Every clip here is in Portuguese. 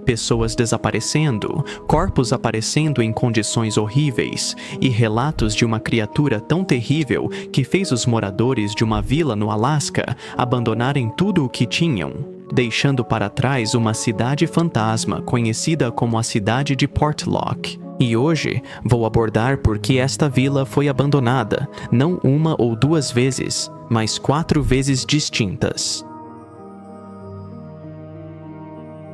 Pessoas desaparecendo, corpos aparecendo em condições horríveis e relatos de uma criatura tão terrível que fez os moradores de uma vila no Alasca abandonarem tudo o que tinham, deixando para trás uma cidade fantasma conhecida como a cidade de Portlock. E hoje vou abordar por que esta vila foi abandonada, não uma ou duas vezes, mas 4 vezes distintas.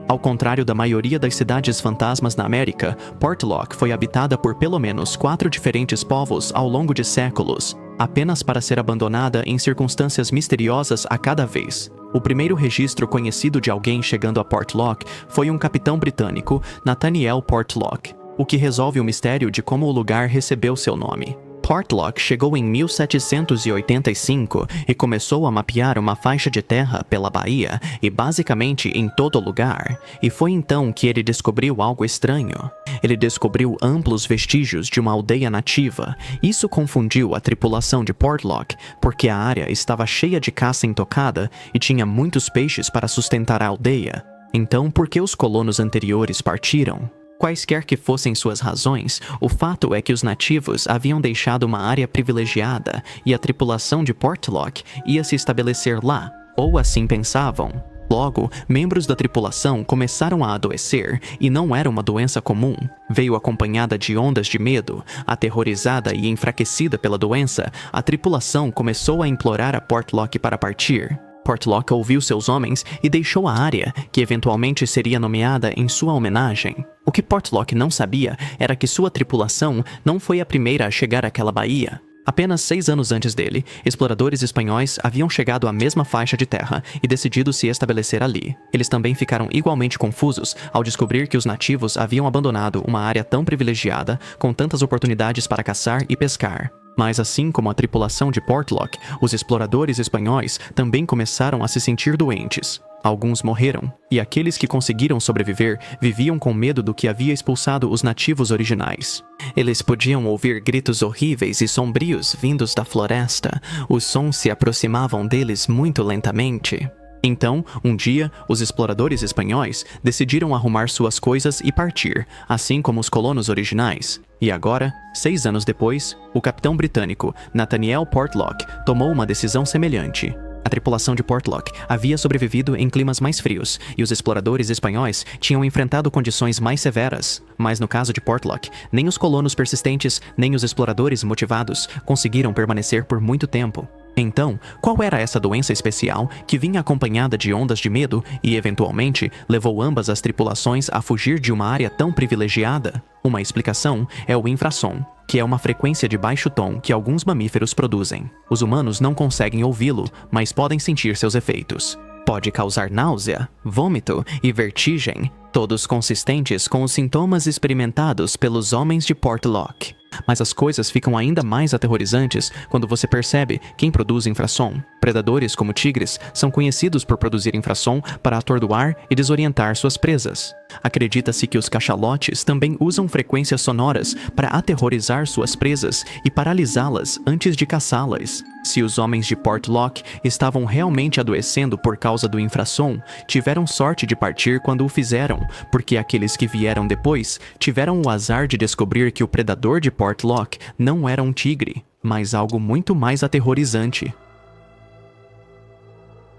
Ao contrário da maioria das cidades fantasmas na América, Portlock foi habitada por pelo menos 4 diferentes povos ao longo de séculos, apenas para ser abandonada em circunstâncias misteriosas a cada vez. O primeiro registro conhecido de alguém chegando a Portlock foi um capitão britânico, Nathaniel Portlock, o que resolve o mistério de como o lugar recebeu seu nome. Portlock chegou em 1785 e começou a mapear uma faixa de terra pela Bahia e basicamente em todo lugar, e foi então que ele descobriu algo estranho. Ele descobriu amplos vestígios de uma aldeia nativa. Isso confundiu a tripulação de Portlock, porque a área estava cheia de caça intocada e tinha muitos peixes para sustentar a aldeia. Então, por que os colonos anteriores partiram? Quaisquer que fossem suas razões, o fato é que os nativos haviam deixado uma área privilegiada e a tripulação de Portlock ia se estabelecer lá, ou assim pensavam. Logo, membros da tripulação começaram a adoecer, e não era uma doença comum. Veio acompanhada de ondas de medo. Aterrorizada e enfraquecida pela doença, a tripulação começou a implorar a Portlock para partir. Portlock ouviu seus homens e deixou a área, que eventualmente seria nomeada em sua homenagem. O que Portlock não sabia era que sua tripulação não foi a primeira a chegar àquela baía. Apenas 6 anos antes dele, exploradores espanhóis haviam chegado à mesma faixa de terra e decidido se estabelecer ali. Eles também ficaram igualmente confusos ao descobrir que os nativos haviam abandonado uma área tão privilegiada, com tantas oportunidades para caçar e pescar. Mas assim como a tripulação de Portlock, os exploradores espanhóis também começaram a se sentir doentes. Alguns morreram, e aqueles que conseguiram sobreviver viviam com medo do que havia expulsado os nativos originais. Eles podiam ouvir gritos horríveis e sombrios vindos da floresta. Os sons se aproximavam deles muito lentamente. Então, um dia, os exploradores espanhóis decidiram arrumar suas coisas e partir, assim como os colonos originais. E agora, 6 anos depois, o capitão britânico Nathaniel Portlock tomou uma decisão semelhante. A tripulação de Portlock havia sobrevivido em climas mais frios, e os exploradores espanhóis tinham enfrentado condições mais severas. Mas no caso de Portlock, nem os colonos persistentes, nem os exploradores motivados conseguiram permanecer por muito tempo. Então, qual era essa doença especial que vinha acompanhada de ondas de medo e, eventualmente, levou ambas as tripulações a fugir de uma área tão privilegiada? Uma explicação é o infrassom, que é uma frequência de baixo tom que alguns mamíferos produzem. Os humanos não conseguem ouvi-lo, mas podem sentir seus efeitos. Pode causar náusea, vômito e vertigem, todos consistentes com os sintomas experimentados pelos homens de Portlock. Mas as coisas ficam ainda mais aterrorizantes quando você percebe quem produz infrassom. Predadores como tigres são conhecidos por produzir infrassom para atordoar e desorientar suas presas. Acredita-se que os cachalotes também usam frequências sonoras para aterrorizar suas presas e paralisá-las antes de caçá-las. Se os homens de Portlock estavam realmente adoecendo por causa do infrassom, tiveram sorte de partir quando o fizeram, porque aqueles que vieram depois tiveram o azar de descobrir que o predador de Portlock não era um tigre, mas algo muito mais aterrorizante.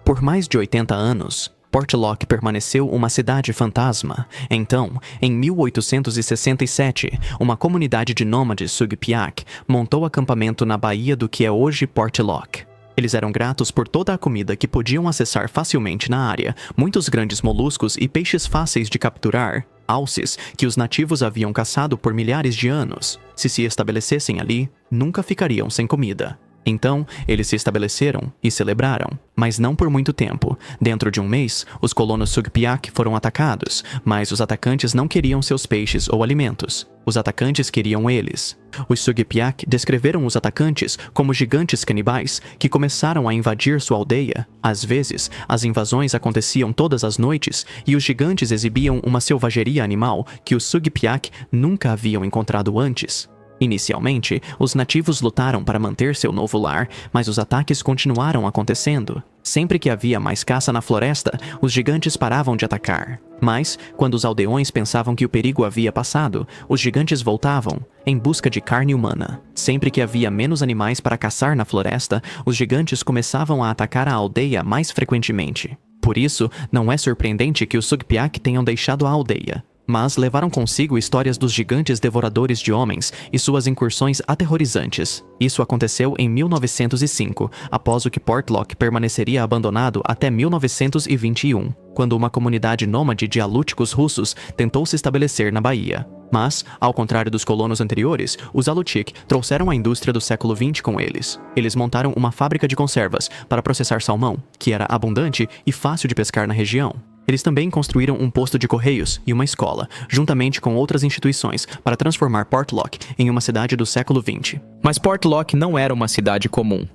Por mais de 80 anos, Portlock permaneceu uma cidade fantasma. Então, em 1867, uma comunidade de nômades Sugpiaq montou acampamento na baía do que é hoje Portlock. Eles eram gratos por toda a comida que podiam acessar facilmente na área, muitos grandes moluscos e peixes fáceis de capturar, alces que os nativos haviam caçado por milhares de anos. Se estabelecessem ali, nunca ficariam sem comida. Então, eles se estabeleceram e celebraram, mas não por muito tempo. Dentro de um mês, os colonos Sugpiaq foram atacados, mas os atacantes não queriam seus peixes ou alimentos. Os atacantes queriam eles. Os Sugpiaq descreveram os atacantes como gigantes canibais que começaram a invadir sua aldeia. Às vezes, as invasões aconteciam todas as noites e os gigantes exibiam uma selvageria animal que os Sugpiaq nunca haviam encontrado antes. Inicialmente, os nativos lutaram para manter seu novo lar, mas os ataques continuaram acontecendo. Sempre que havia mais caça na floresta, os gigantes paravam de atacar. Mas, quando os aldeões pensavam que o perigo havia passado, os gigantes voltavam, em busca de carne humana. Sempre que havia menos animais para caçar na floresta, os gigantes começavam a atacar a aldeia mais frequentemente. Por isso, não é surpreendente que os Sugpiaq tenham deixado a aldeia. Mas levaram consigo histórias dos gigantes devoradores de homens e suas incursões aterrorizantes. Isso aconteceu em 1905, após o que Portlock permaneceria abandonado até 1921, quando uma comunidade nômade de alúticos russos tentou se estabelecer na Bahia. Mas, ao contrário dos colonos anteriores, os Alutiiq trouxeram a indústria do século XX com eles. Eles montaram uma fábrica de conservas para processar salmão, que era abundante e fácil de pescar na região. Eles também construíram um posto de correios e uma escola, juntamente com outras instituições, para transformar Portlock em uma cidade do século XX. Mas Portlock não era uma cidade comum.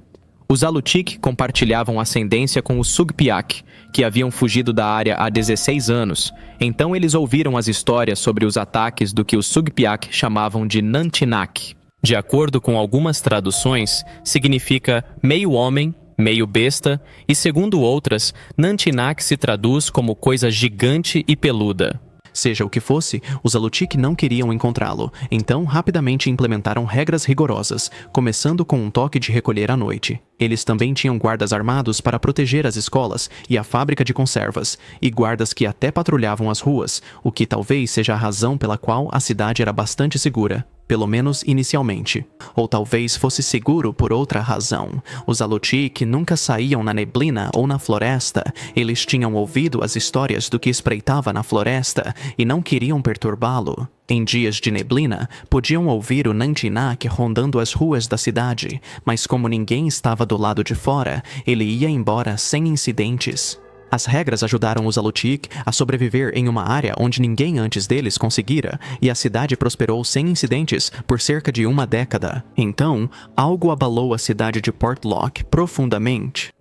Os Alutiiq compartilhavam ascendência com os Sugpiaq, que haviam fugido da área há 16 anos. Então eles ouviram as histórias sobre os ataques do que os Sugpiaq chamavam de Nantinak. De acordo com algumas traduções, significa meio homem, meio besta, e segundo outras, Nantinak se traduz como coisa gigante e peluda. Seja o que fosse, os Alutiiq não queriam encontrá-lo, então rapidamente implementaram regras rigorosas, começando com um toque de recolher à noite. Eles também tinham guardas armados para proteger as escolas e a fábrica de conservas, e guardas que até patrulhavam as ruas, o que talvez seja a razão pela qual a cidade era bastante segura. Pelo menos inicialmente. Ou talvez fosse seguro por outra razão. Os Alutiiq nunca saíam na neblina ou na floresta. Eles tinham ouvido as histórias do que espreitava na floresta e não queriam perturbá-lo. Em dias de neblina, podiam ouvir o Nantinak rondando as ruas da cidade, mas como ninguém estava do lado de fora, ele ia embora sem incidentes. As regras ajudaram os Alutiiq a sobreviver em uma área onde ninguém antes deles conseguira, e a cidade prosperou sem incidentes por cerca de uma década. Então, algo abalou a cidade de Portlock profundamente.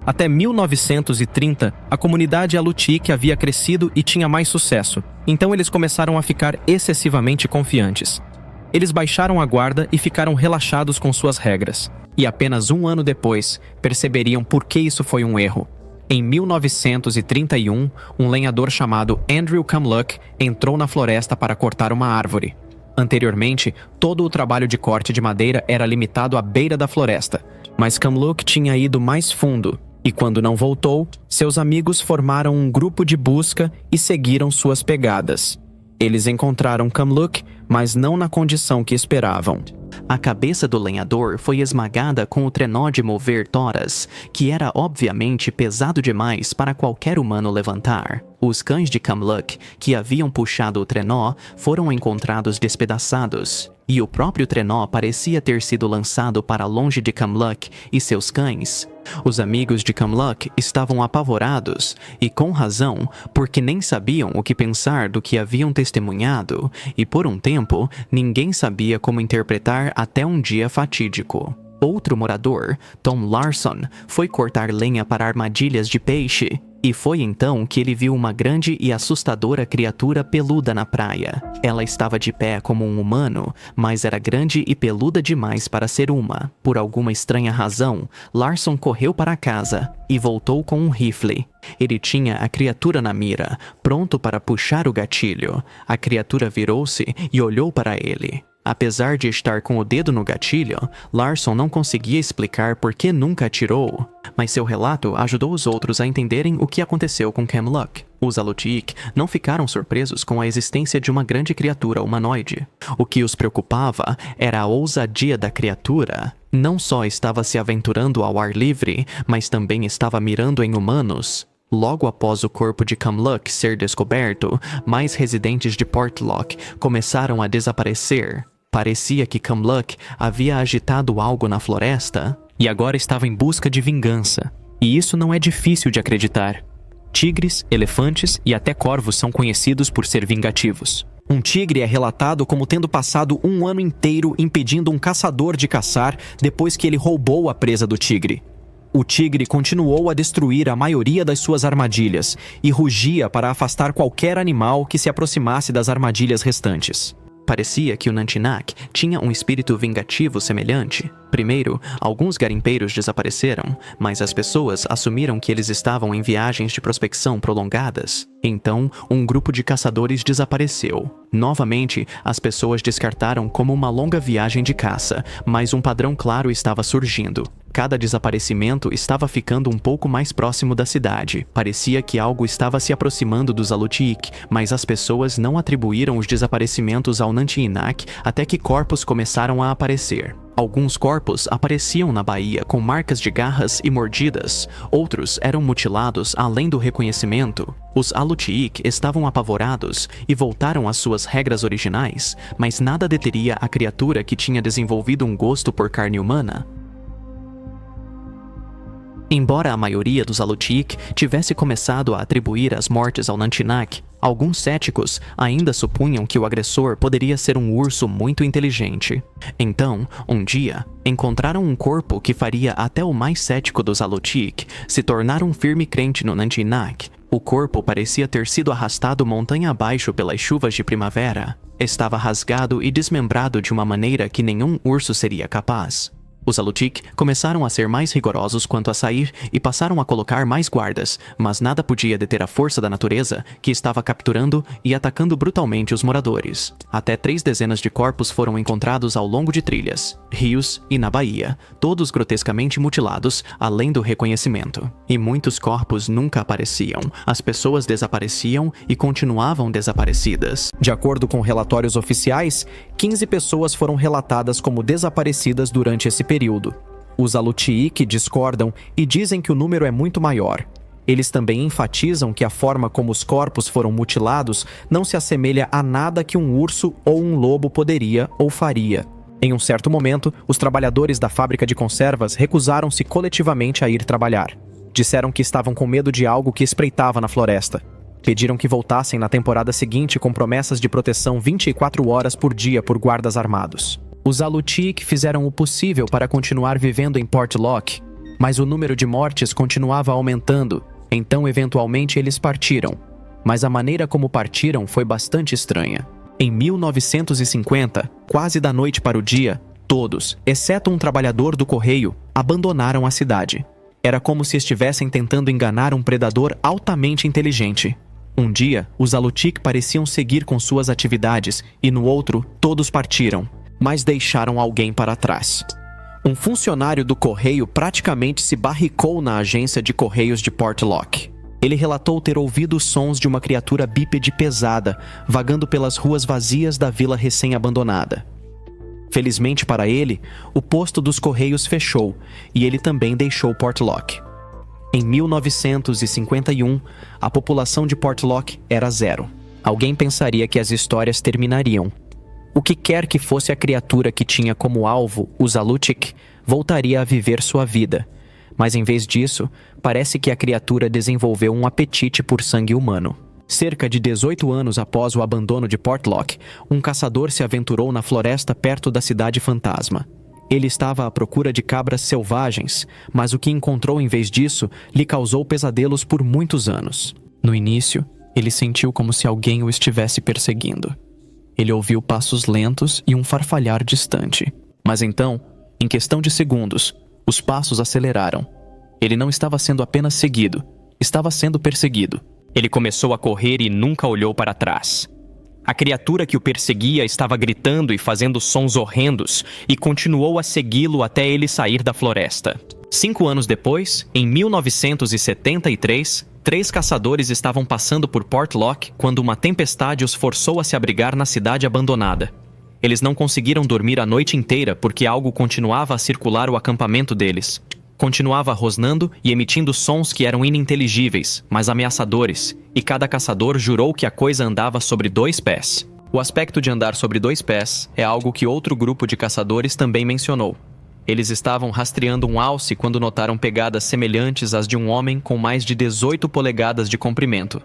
Até 1930, a comunidade Alutiiq havia crescido e tinha mais sucesso, então eles começaram a ficar excessivamente confiantes. Eles baixaram a guarda e ficaram relaxados com suas regras. E apenas um ano depois, perceberiam por que isso foi um erro. Em 1931, um lenhador chamado Andrew Kamluck entrou na floresta para cortar uma árvore. Anteriormente, todo o trabalho de corte de madeira era limitado à beira da floresta, mas Kamluck tinha ido mais fundo, e quando não voltou, seus amigos formaram um grupo de busca e seguiram suas pegadas. Eles encontraram Kamluck, mas não na condição que esperavam. A cabeça do lenhador foi esmagada com o trenó de mover toras, que era obviamente pesado demais para qualquer humano levantar. Os cães de Kamluck, que haviam puxado o trenó, foram encontrados despedaçados, e o próprio trenó parecia ter sido lançado para longe de Kamluck e seus cães. Os amigos de Kamluck estavam apavorados, e com razão, porque nem sabiam o que pensar do que haviam testemunhado, e por um tempo, ninguém sabia como interpretar até um dia fatídico. Outro morador, Tom Larson, foi cortar lenha para armadilhas de peixe, e foi então que ele viu uma grande e assustadora criatura peluda na praia. Ela estava de pé como um humano, mas era grande e peluda demais para ser uma. Por alguma estranha razão, Larson correu para casa e voltou com um rifle. Ele tinha a criatura na mira, pronto para puxar o gatilho. A criatura virou-se e olhou para ele. Apesar de estar com o dedo no gatilho, Larson não conseguia explicar por que nunca atirou, mas seu relato ajudou os outros a entenderem o que aconteceu com Kamluck. Os Alutiiq não ficaram surpresos com a existência de uma grande criatura humanoide. O que os preocupava era a ousadia da criatura. Não só estava se aventurando ao ar livre, mas também estava mirando em humanos. Logo após o corpo de Kamluck ser descoberto, mais residentes de Portlock começaram a desaparecer. Parecia que Kamluck havia agitado algo na floresta e agora estava em busca de vingança. E isso não é difícil de acreditar. Tigres, elefantes e até corvos são conhecidos por ser vingativos. Um tigre é relatado como tendo passado um ano inteiro impedindo um caçador de caçar depois que ele roubou a presa do tigre. O tigre continuou a destruir a maioria das suas armadilhas e rugia para afastar qualquer animal que se aproximasse das armadilhas restantes. Parecia que o Nantinak tinha um espírito vingativo semelhante. Primeiro, alguns garimpeiros desapareceram, mas as pessoas assumiram que eles estavam em viagens de prospecção prolongadas. Então, um grupo de caçadores desapareceu. Novamente, as pessoas descartaram como uma longa viagem de caça, mas um padrão claro estava surgindo. Cada desaparecimento estava ficando um pouco mais próximo da cidade. Parecia que algo estava se aproximando dos Alutiiq, mas as pessoas não atribuíram os desaparecimentos ao Nantiinak até que corpos começaram a aparecer. Alguns corpos apareciam na baía com marcas de garras e mordidas. Outros eram mutilados além do reconhecimento. Os Alutiiq estavam apavorados e voltaram às suas regras originais, mas nada deteria a criatura que tinha desenvolvido um gosto por carne humana. Embora a maioria dos Alutiiq tivesse começado a atribuir as mortes ao Nantinak, alguns céticos ainda supunham que o agressor poderia ser um urso muito inteligente. Então, um dia, encontraram um corpo que faria até o mais cético dos Alutiiq se tornar um firme crente no Nantinak. O corpo parecia ter sido arrastado montanha abaixo pelas chuvas de primavera. Estava rasgado e desmembrado de uma maneira que nenhum urso seria capaz. Os Alutiiq começaram a ser mais rigorosos quanto a sair e passaram a colocar mais guardas, mas nada podia deter a força da natureza que estava capturando e atacando brutalmente os moradores. Até 3 dezenas de corpos foram encontrados ao longo de trilhas, rios e na baía, todos grotescamente mutilados, além do reconhecimento. E muitos corpos nunca apareciam, as pessoas desapareciam e continuavam desaparecidas. De acordo com relatórios oficiais, 15 pessoas foram relatadas como desaparecidas durante esse período. Os Alutiiq discordam e dizem que o número é muito maior. Eles também enfatizam que a forma como os corpos foram mutilados não se assemelha a nada que um urso ou um lobo poderia ou faria. Em um certo momento, os trabalhadores da fábrica de conservas recusaram-se coletivamente a ir trabalhar. Disseram que estavam com medo de algo que espreitava na floresta. Pediram que voltassem na temporada seguinte com promessas de proteção 24 horas por dia por guardas armados. Os Alutiiq fizeram o possível para continuar vivendo em Portlock, mas o número de mortes continuava aumentando, então eventualmente eles partiram. Mas a maneira como partiram foi bastante estranha. Em 1950, quase da noite para o dia, todos, exceto um trabalhador do correio, abandonaram a cidade. Era como se estivessem tentando enganar um predador altamente inteligente. Um dia, os Alutiiq pareciam seguir com suas atividades e no outro, todos partiram, mas deixaram alguém para trás. Um funcionário do correio praticamente se barricou na agência de correios de Portlock. Ele relatou ter ouvido os sons de uma criatura bípede pesada, vagando pelas ruas vazias da vila recém-abandonada. Felizmente para ele, o posto dos correios fechou e ele também deixou Portlock. Em 1951, a população de Portlock era 0. Alguém pensaria que as histórias terminariam. O que quer que fosse a criatura que tinha como alvo os Alutiiq voltaria a viver sua vida. Mas em vez disso, parece que a criatura desenvolveu um apetite por sangue humano. Cerca de 18 anos após o abandono de Portlock, um caçador se aventurou na floresta perto da cidade fantasma. Ele estava à procura de cabras selvagens, mas o que encontrou em vez disso lhe causou pesadelos por muitos anos. No início, ele sentiu como se alguém o estivesse perseguindo. Ele ouviu passos lentos e um farfalhar distante. Mas então, em questão de segundos, os passos aceleraram. Ele não estava sendo apenas seguido, estava sendo perseguido. Ele começou a correr e nunca olhou para trás. A criatura que o perseguia estava gritando e fazendo sons horrendos e continuou a segui-lo até ele sair da floresta. 5 anos depois, em 1973, 3 caçadores estavam passando por Portlock quando uma tempestade os forçou a se abrigar na cidade abandonada. Eles não conseguiram dormir a noite inteira porque algo continuava a circular o acampamento deles. Continuava rosnando e emitindo sons que eram ininteligíveis, mas ameaçadores, e cada caçador jurou que a coisa andava sobre 2 pés. O aspecto de andar sobre 2 pés é algo que outro grupo de caçadores também mencionou. Eles estavam rastreando um alce quando notaram pegadas semelhantes às de um homem com mais de 18 polegadas de comprimento.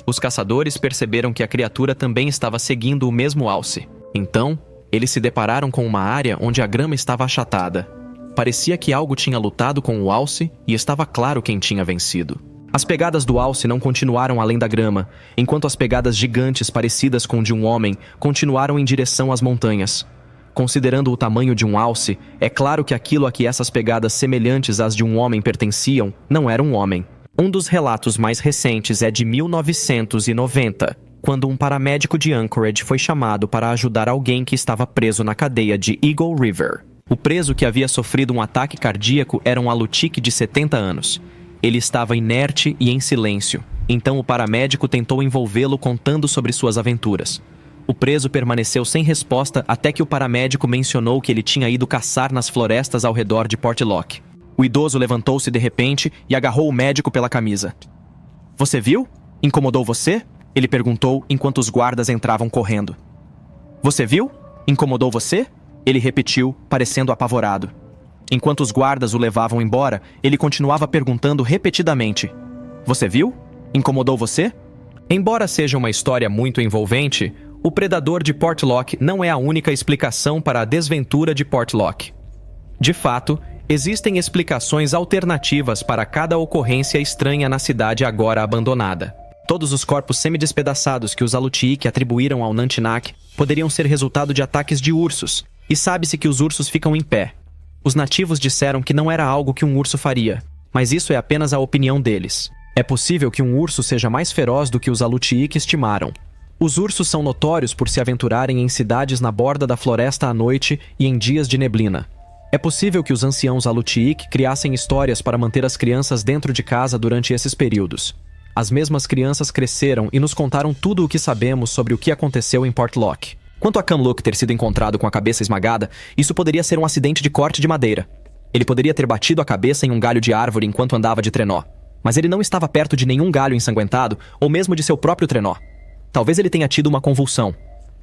Os caçadores perceberam que a criatura também estava seguindo o mesmo alce. Então, eles se depararam com uma área onde a grama estava achatada. Parecia que algo tinha lutado com o alce e estava claro quem tinha vencido. As pegadas do alce não continuaram além da grama, enquanto as pegadas gigantes parecidas com de um homem continuaram em direção às montanhas. Considerando o tamanho de um alce, é claro que aquilo a que essas pegadas semelhantes às de um homem pertenciam não era um homem. Um dos relatos mais recentes é de 1990, quando um paramédico de Anchorage foi chamado para ajudar alguém que estava preso na cadeia de Eagle River. O preso que havia sofrido um ataque cardíaco era um Alutiiq de 70 anos. Ele estava inerte e em silêncio, então o paramédico tentou envolvê-lo contando sobre suas aventuras. O preso permaneceu sem resposta até que o paramédico mencionou que ele tinha ido caçar nas florestas ao redor de Portlock. O idoso levantou-se de repente e agarrou o médico pela camisa. "Você viu? Incomodou você?" ele perguntou enquanto os guardas entravam correndo. "Você viu? Incomodou você?" ele repetiu, parecendo apavorado. Enquanto os guardas o levavam embora, ele continuava perguntando repetidamente: "Você viu? Incomodou você?" Embora seja uma história muito envolvente, o predador de Portlock não é a única explicação para a desventura de Portlock. De fato, existem explicações alternativas para cada ocorrência estranha na cidade agora abandonada. Todos os corpos semidespedaçados que os Alutiiq atribuíram ao Nantinak poderiam ser resultado de ataques de ursos, e sabe-se que os ursos ficam em pé. Os nativos disseram que não era algo que um urso faria, mas isso é apenas a opinião deles. É possível que um urso seja mais feroz do que os Alutiiq estimaram. Os ursos são notórios por se aventurarem em cidades na borda da floresta à noite e em dias de neblina. É possível que os anciãos Alutiiq criassem histórias para manter as crianças dentro de casa durante esses períodos. As mesmas crianças cresceram e nos contaram tudo o que sabemos sobre o que aconteceu em Portlock. Quanto a Kamluk ter sido encontrado com a cabeça esmagada, isso poderia ser um acidente de corte de madeira. Ele poderia ter batido a cabeça em um galho de árvore enquanto andava de trenó. Mas ele não estava perto de nenhum galho ensanguentado ou mesmo de seu próprio trenó. Talvez ele tenha tido uma convulsão.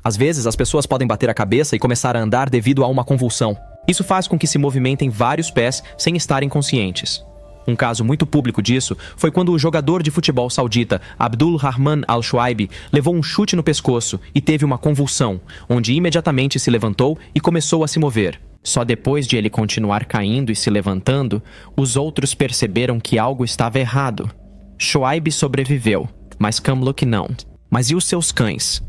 Às vezes, as pessoas podem bater a cabeça e começar a andar devido a uma convulsão. Isso faz com que se movimentem vários pés sem estarem conscientes. Um caso muito público disso foi quando o jogador de futebol saudita Abdul Rahman Al-Shuaib levou um chute no pescoço e teve uma convulsão, onde imediatamente se levantou e começou a se mover. Só depois de ele continuar caindo e se levantando, os outros perceberam que algo estava errado. Shuaib sobreviveu, mas Kamluk não. Mas e os seus cães?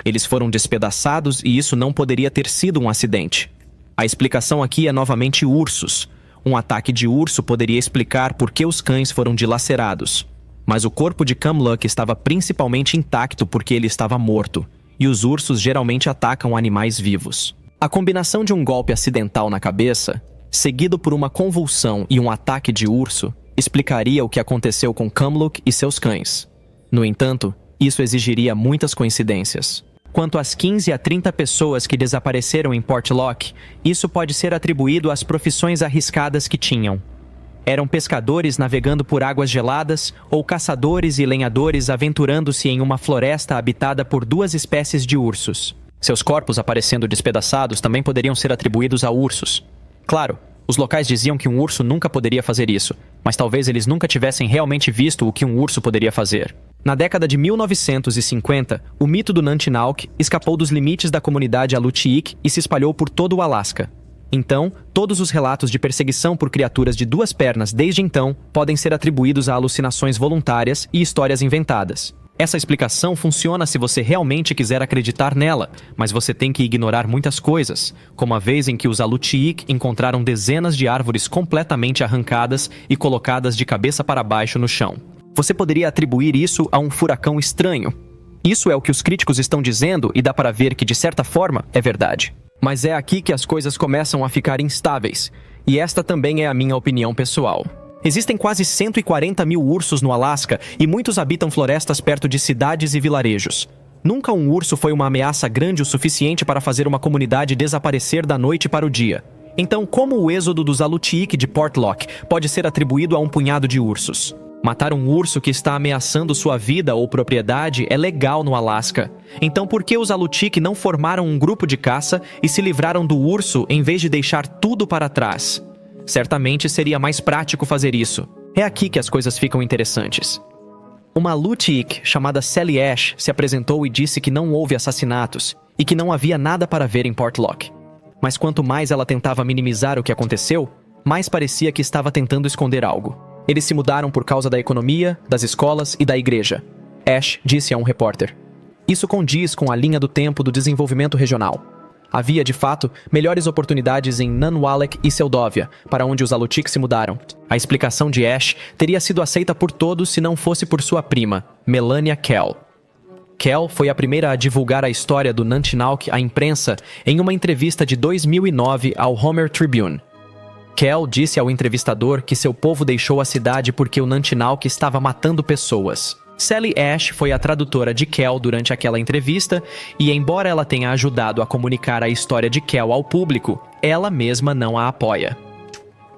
Eles foram despedaçados e isso não poderia ter sido um acidente. A explicação aqui é novamente ursos. Um ataque de urso poderia explicar por que os cães foram dilacerados. Mas o corpo de Kamluk estava principalmente intacto porque ele estava morto, e os ursos geralmente atacam animais vivos. A combinação de um golpe acidental na cabeça, seguido por uma convulsão e um ataque de urso, explicaria o que aconteceu com Kamluk e seus cães. No entanto, isso exigiria muitas coincidências. Quanto às 15 a 30 pessoas que desapareceram em Portlock, isso pode ser atribuído às profissões arriscadas que tinham. Eram pescadores navegando por águas geladas ou caçadores e lenhadores aventurando-se em uma floresta habitada por duas espécies de ursos. Seus corpos aparecendo despedaçados também poderiam ser atribuídos a ursos. Claro, os locais diziam que um urso nunca poderia fazer isso, mas talvez eles nunca tivessem realmente visto o que um urso poderia fazer. Na década de 1950, o mito do Nantinak escapou dos limites da comunidade Alutiiq e se espalhou por todo o Alasca. Então, todos os relatos de perseguição por criaturas de duas pernas desde então podem ser atribuídos a alucinações voluntárias e histórias inventadas. Essa explicação funciona se você realmente quiser acreditar nela, mas você tem que ignorar muitas coisas, como a vez em que os Alutiiq encontraram dezenas de árvores completamente arrancadas e colocadas de cabeça para baixo no chão. Você poderia atribuir isso a um furacão estranho. Isso é o que os críticos estão dizendo e dá para ver que, de certa forma, é verdade. Mas é aqui que as coisas começam a ficar instáveis, e esta também é a minha opinião pessoal. Existem quase 140 mil ursos no Alasca e muitos habitam florestas perto de cidades e vilarejos. Nunca um urso foi uma ameaça grande o suficiente para fazer uma comunidade desaparecer da noite para o dia. Então, como o êxodo dos Alutiiq de Portlock pode ser atribuído a um punhado de ursos? Matar um urso que está ameaçando sua vida ou propriedade é legal no Alasca. Então por que os Alutiiq não formaram um grupo de caça e se livraram do urso em vez de deixar tudo para trás? Certamente seria mais prático fazer isso. É aqui que as coisas ficam interessantes. Uma Alutiiq chamada Sally Ash se apresentou e disse que não houve assassinatos e que não havia nada para ver em Portlock. Mas quanto mais ela tentava minimizar o que aconteceu, mais parecia que estava tentando esconder algo. Eles se mudaram por causa da economia, das escolas e da igreja. Ash disse a um repórter. Isso condiz com a linha do tempo do desenvolvimento regional. Havia, de fato, melhores oportunidades em Nanwalek e Seldovia, para onde os Alutik se mudaram. A explicação de Ash teria sido aceita por todos se não fosse por sua prima, Melania Kell. Kell foi a primeira a divulgar a história do Nantinaq à imprensa em uma entrevista de 2009 ao Homer Tribune. Kell disse ao entrevistador que seu povo deixou a cidade porque o Nantinaq estava matando pessoas. Sally Ash foi a tradutora de Kell durante aquela entrevista e, embora ela tenha ajudado a comunicar a história de Kell ao público, ela mesma não a apoia.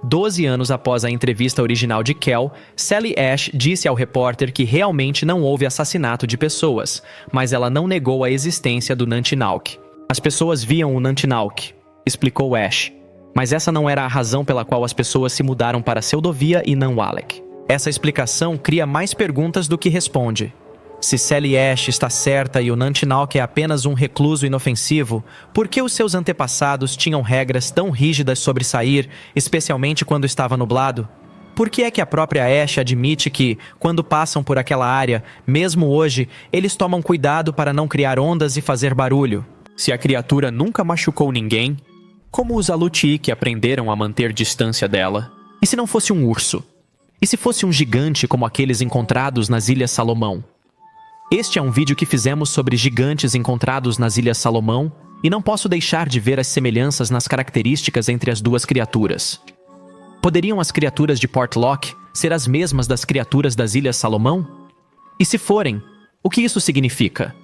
12 anos após a entrevista original de Kell, Sally Ash disse ao repórter que realmente não houve assassinato de pessoas, mas ela não negou a existência do Nantinaq. As pessoas viam o Nantinaq, explicou Ash, mas essa não era a razão pela qual as pessoas se mudaram para Seldovia e Nanwalek. Essa explicação cria mais perguntas do que responde. Se Sally Ash está certa e o Nantinaq é apenas um recluso inofensivo, por que os seus antepassados tinham regras tão rígidas sobre sair, especialmente quando estava nublado? Por que é que a própria Ash admite que, quando passam por aquela área, mesmo hoje, eles tomam cuidado para não criar ondas e fazer barulho? Se a criatura nunca machucou ninguém, como os Alutik aprenderam a manter distância dela? E se não fosse um urso? E se fosse um gigante como aqueles encontrados nas Ilhas Salomão? Este é um vídeo que fizemos sobre gigantes encontrados nas Ilhas Salomão e não posso deixar de ver as semelhanças nas características entre as duas criaturas. Poderiam as criaturas de Portlock ser as mesmas das criaturas das Ilhas Salomão? E se forem, o que isso significa?